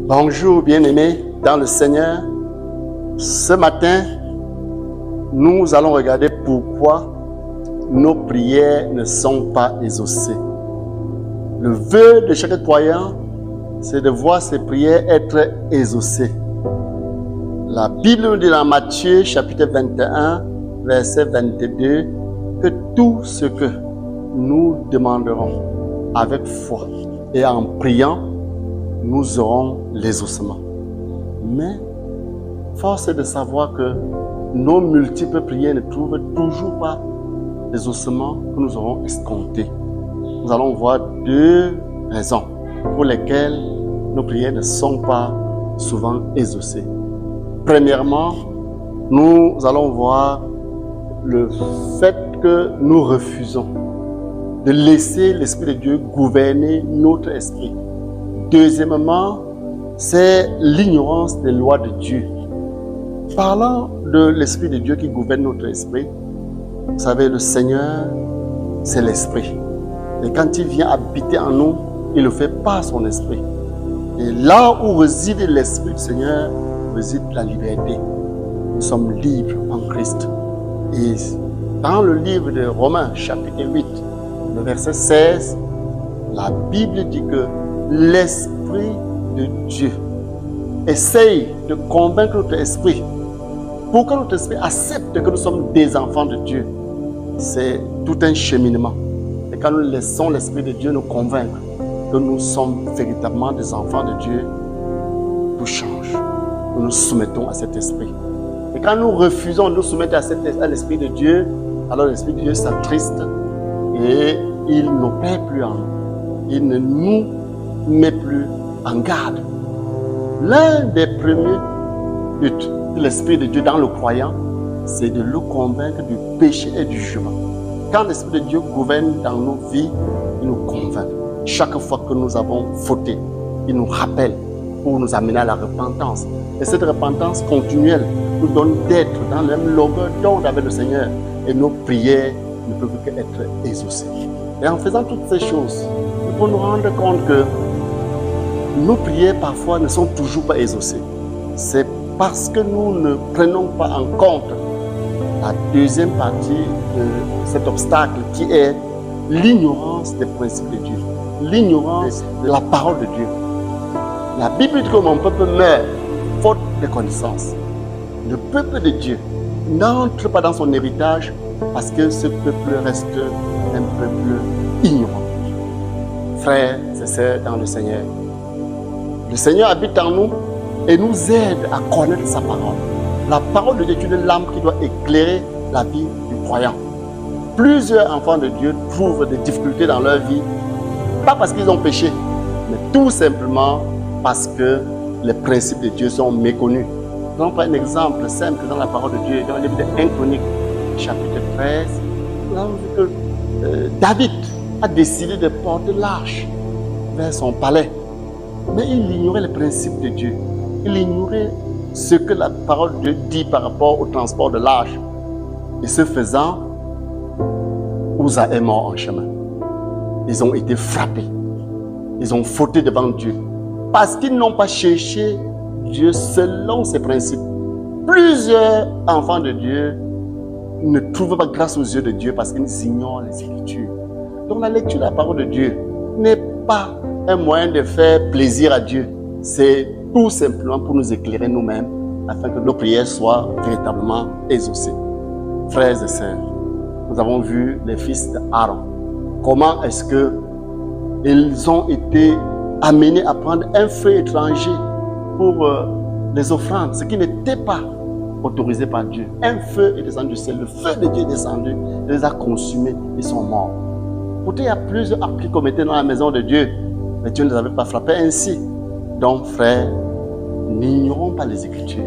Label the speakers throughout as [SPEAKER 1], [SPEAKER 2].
[SPEAKER 1] Bonjour bien-aimés dans le Seigneur. Ce matin, nous allons regarder pourquoi nos prières ne sont pas exaucées. Le vœu de chaque croyant, c'est de voir ses prières être exaucées. La Bible nous dit dans Matthieu chapitre 21, verset 22, que tout ce que nous demanderons avec foi et en priant, nous aurons l'exaucement. Mais force est de savoir que nos multiples prières ne trouvent toujours pas l'exaucement que nous aurons escompté. Nous allons voir deux raisons pour lesquelles nos prières ne sont pas souvent exaucées. Premièrement, nous allons voir le fait que nous refusons de laisser l'Esprit de Dieu gouverner notre esprit. Deuxièmement, c'est l'ignorance des lois de Dieu. Parlant de l'Esprit de Dieu qui gouverne notre esprit, vous savez, le Seigneur, c'est l'Esprit. Et quand il vient habiter en nous, il le fait par son esprit. Et là où réside l'Esprit du Seigneur, réside la liberté. Nous sommes libres en Christ. Et dans le livre de Romains, chapitre 8, le verset 16, la Bible dit que l'Esprit de Dieu essaye de convaincre notre esprit pour que notre esprit accepte que nous sommes des enfants de Dieu. C'est tout un cheminement. Et quand nous laissons l'Esprit de Dieu nous convaincre que nous sommes véritablement des enfants de Dieu, tout change. Nous nous soumettons à cet esprit. Et quand nous refusons de nous soumettre à l'Esprit de Dieu, alors l'Esprit de Dieu s'attriste et il n'opère plus en nous. Il ne nous met plus en garde. L'un des premiers buts de l'Esprit de Dieu dans le croyant, c'est de le convaincre du péché et du jugement. Quand l'Esprit de Dieu gouverne dans nos vies, il nous convainc. Chaque fois que nous avons fauté, il nous rappelle pour nous amener à la repentance. Et cette repentance continuelle nous donne d'être dans la même longueur d'onde avec le Seigneur. Et nos prières ne peuvent qu'être exaucées. Et en faisant toutes ces choses, nous pouvons nous rendre compte que nos prières parfois ne sont toujours pas exaucées. C'est parce que nous ne prenons pas en compte la deuxième partie de cet obstacle qui est l'ignorance des principes de Dieu, l'ignorance de la parole de Dieu. La Bible dit que mon peuple meurt faute de connaissance. Le peuple de Dieu n'entre pas dans son héritage parce que ce peuple reste un peuple ignorant. Frères et sœurs dans le Seigneur, le Seigneur habite en nous et nous aide à connaître sa parole. La parole de Dieu est une lampe qui doit éclairer la vie du croyant. Plusieurs enfants de Dieu trouvent des difficultés dans leur vie, pas parce qu'ils ont péché, mais tout simplement parce que les principes de Dieu sont méconnus. Nous prenons un exemple simple dans la parole de Dieu, dans le livre de 1 Chronique, chapitre 13. Nous avons vu que David a décidé de porter l'arche vers son palais. Mais il ignorait les principes de Dieu. Il ignorait ce que la parole de Dieu dit par rapport au transport de l'arche. Et ce faisant, Uza est mort en chemin. Ils ont été frappés. Ils ont fauté devant Dieu. Parce qu'ils n'ont pas cherché Dieu selon ses principes. Plusieurs enfants de Dieu ne trouvent pas grâce aux yeux de Dieu parce qu'ils ignorent les Écritures. Donc la lecture de la parole de Dieu n'est pas un moyen de faire plaisir à Dieu. C'est tout simplement pour nous éclairer nous-mêmes afin que nos prières soient véritablement exaucées. Frères et sœurs, nous avons vu les fils d'Aaron. Comment est-ce qu'ils ont été amenés à prendre un feu étranger pour les offrandes, ce qui n'était pas autorisé par Dieu. Un feu est descendu du ciel, le feu de Dieu est descendu, il les a consumés, ils sont morts. Pourtant, il y a plusieurs actes qui commettaient dans la maison de Dieu, mais Dieu ne les avait pas frappés ainsi. Donc, frères, n'ignorons pas les Écritures.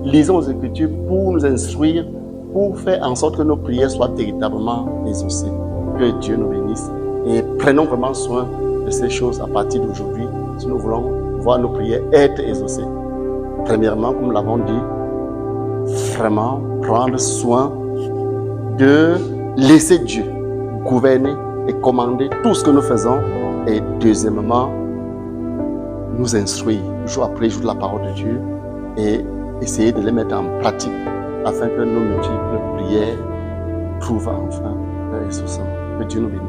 [SPEAKER 1] Lisons les Écritures pour nous instruire, pour faire en sorte que nos prières soient véritablement exaucées. Que Dieu nous bénisse et prenons vraiment soin de ces choses à partir d'aujourd'hui si nous voulons voir nos prières être exaucées. Premièrement, comme nous l'avons dit, vraiment prendre soin de laisser Dieu gouverner et commander tout ce que nous faisons. Et deuxièmement, nous instruire jour après jour de la parole de Dieu et essayer de les mettre en pratique afin que nos multiples prières trouvent enfin leur exaucement. Que Dieu nous bénisse.